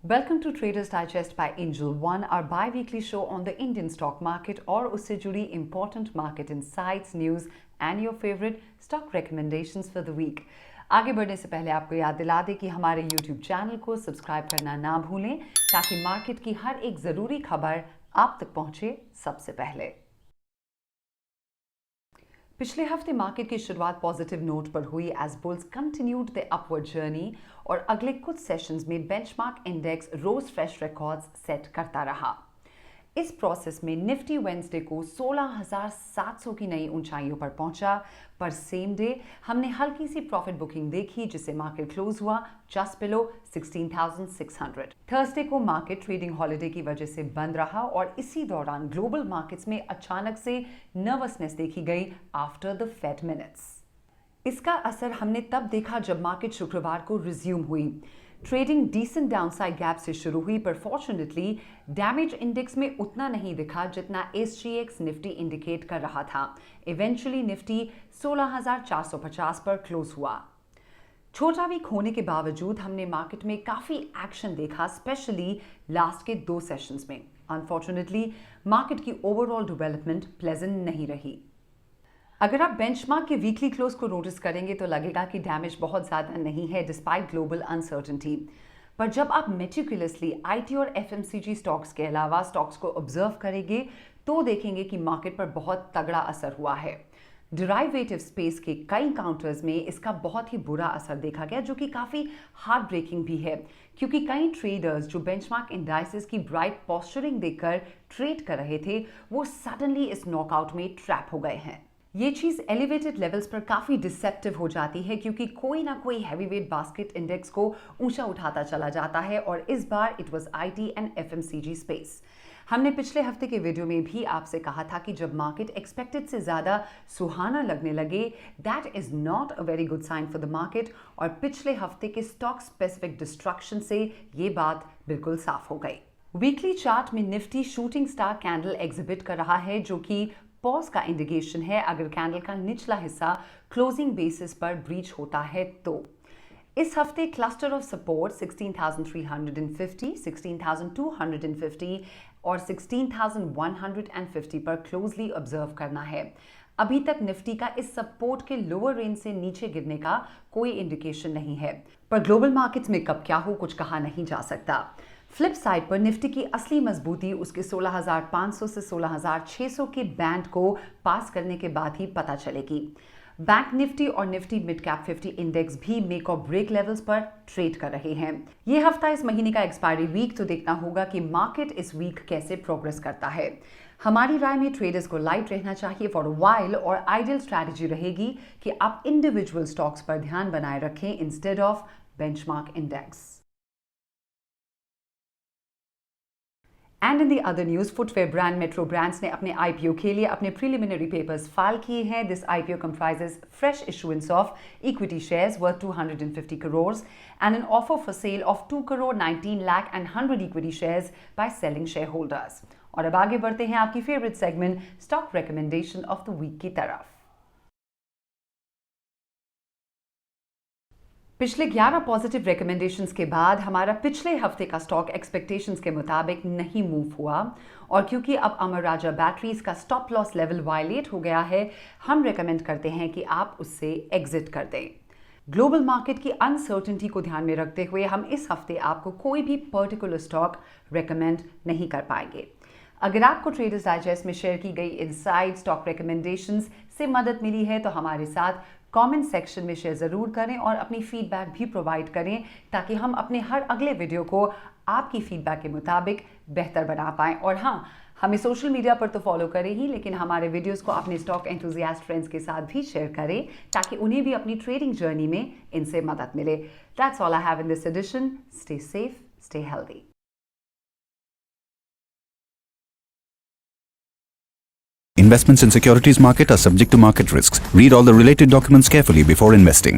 Welcome to Traders Digest by Angel One, our bi-weekly show on the Indian stock market और उससे जुड़ी important market insights, news and your favorite stock recommendations for the week. आगे बढ़ने से पहले आपको याद दिला दें कि हमारे YouTube चैनल को सब्सक्राइब करना ना भूलें ताकि मार्केट की हर एक ज़रूरी खबर आप तक पहुंचे सबसे पहले। पिछले हफ्ते मार्केट की शुरुआत पॉजिटिव नोट पर हुई as bulls continued the upward journey और अगले कुछ सेशंस में benchmark index rose fresh records set करता रहा। इस प्रोसेस में निफ्टी वेडनेसडे को 16,700 की नई ऊंचाइयों पर पहुंचा, पर सेम डे हमने हल्की सी प्रॉफिट बुकिंग देखी जिससे मार्केट क्लोज हुआ जस्ट बिलो 16,600। थर्सडे को मार्केट ट्रेडिंग हॉलिडे की वजह से बंद रहा और इसी दौरान ग्लोबल मार्केट्स में अचानक से नर्वसनेस देखी गई आफ्टर द फेड मिनट्स। इसका असर हमने तब देखा जब मार्केट शुक्रवार को रिज्यूम हुई। ट्रेडिंग डिसेंट डाउनसाइड गैप से शुरू हुई, पर फॉर्चुनेटली डैमेज इंडेक्स में उतना नहीं दिखा जितना SGX निफ्टी इंडिकेट कर रहा था। इवेंचुअली निफ्टी 16,450 पर क्लोज हुआ। छोटा वीक होने के बावजूद हमने मार्केट में काफ़ी एक्शन देखा, स्पेशली लास्ट के 2 सेशंस में। अनफॉर्चुनेटली मार्केट की ओवरऑल डेवलपमेंट प्लेजेंट नहीं रही। अगर आप बेंचमार्क के वीकली क्लोज को नोटिस करेंगे तो लगेगा कि डैमेज बहुत ज़्यादा नहीं है डिस्पाइट ग्लोबल अनसर्टेनिटी, पर जब आप मेटिकुलसली IT और FMCG स्टॉक्स के अलावा स्टॉक्स को ऑब्जर्व करेंगे तो देखेंगे कि मार्केट पर बहुत तगड़ा असर हुआ है। डिराइवेटिव स्पेस के कई काउंटर्स में इसका बहुत ही बुरा असर देखा गया, जो कि काफ़ी हार्ट ब्रेकिंग भी है, क्योंकि कई ट्रेडर्स जो बेंचमार्क इंडाइसेस की ब्राइट पॉस्चरिंग देखकर ट्रेड कर रहे थे वो सडनली इस नॉकआउट में ट्रैप हो गए हैं। ये चीज़ एलिवेटेड लेवल्स पर काफ़ी डिसेप्टिव हो जाती है, क्योंकि कोई ना कोई हैवीवेट बास्केट इंडेक्स को ऊंचा उठाता चला जाता है और इस बार it was IT and FMCG space. हमने पिछले हफ्ते के वीडियो में भी आपसे कहा था कि जब मार्केट एक्सपेक्टेड से ज़्यादा सुहाना लगने लगे that is not a very good sign for the market, और पिछले हफ्ते के स्टॉक स्पेसिफिक डिस्ट्रक्शन से ये बात बिल्कुल साफ हो गई। वीकली चार्ट में Nifty shooting star candle exhibit कर रहा है, जो कि पॉज का इंडिकेशन है अगर कैंडल का निचला हिस्सा क्लोजिंग बेसिस पर ब्रीच होता है तो। इस हफ्ते क्लस्टर ऑफ सपोर्ट 16,350, 16,250 और 16,150 पर क्लोजली ऑब्जर्व करना है। अभी तक निफ्टी का इस सपोर्ट के लोअर रेंज से नीचे गिरने का कोई इंडिकेशन नहीं है, पर ग्लोबल मार्केट्स में कब क्या हो कुछ कहा नहीं जा सकता। फ्लिप साइड पर निफ्टी की असली मजबूती उसके 16,500 से 16,600 के बैंड को पास करने के बाद ही पता चलेगी। बैंक निफ्टी और निफ्टी मिड कैप 50 इंडेक्स भी मेक और ब्रेक लेवल्स पर ट्रेड कर रहे हैं। ये हफ्ता इस महीने का एक्सपायरी वीक, तो देखना होगा कि मार्केट इस वीक कैसे प्रोग्रेस करता है। हमारी राय में ट्रेडर्स को लाइट रहना चाहिए फॉर अ वाइल, और आइडियल स्ट्रैटेजी रहेगी कि आप इंडिविजुअल स्टॉक्स पर ध्यान बनाए रखें instead of benchmark index. And in the other news, footwear brand metro brands ने अपने IPO के लिए अपने प्रिलिमिनरी पेपर्स फाइल किए हैं। This IPO comprises fresh issuance of equity shares worth 250 crores and an offer for sale of 2 crore 19 lakh and 100 equity shares by selling shareholders। और अब आगे बढ़ते हैं आपकी favourite segment stock recommendation of the week की तरफ। पिछले 11 positive recommendations के बाद हमारा पिछले हफ्ते का स्टॉक एक्सपेक्टेशंस के मुताबिक नहीं मूव हुआ, और क्योंकि अब अमर राजा बैटरीज का स्टॉप लॉस लेवल वायलेट हो गया है, हम रेकमेंड करते हैं कि आप उससे एग्जिट कर दें। ग्लोबल मार्केट की अनसर्टेनिटी को ध्यान में रखते हुए हम इस हफ्ते आपको कोई भी पर्टिकुलर स्टॉक रेकमेंड नहीं कर पाएंगे। अगर आपको ट्रेडर्स डाइजेस्ट में शेयर की गई इनसाइड स्टॉक रिकमेंडेशंस से मदद मिली है तो हमारे साथ कमेंट सेक्शन में शेयर ज़रूर करें और अपनी फीडबैक भी प्रोवाइड करें, ताकि हम अपने हर अगले वीडियो को आपकी फीडबैक के मुताबिक बेहतर बना पाएँ। और हाँ, हमें सोशल मीडिया पर तो फॉलो करें ही, लेकिन हमारे वीडियोस को अपने स्टॉक एंथुजियास्ट फ्रेंड्स के साथ भी शेयर करें ताकि उन्हें भी अपनी ट्रेडिंग जर्नी में इनसे मदद मिले। That's all I have in this edition. Stay safe, stay healthy. Investments in securities market are subject to market risks. Read all the related documents carefully before investing.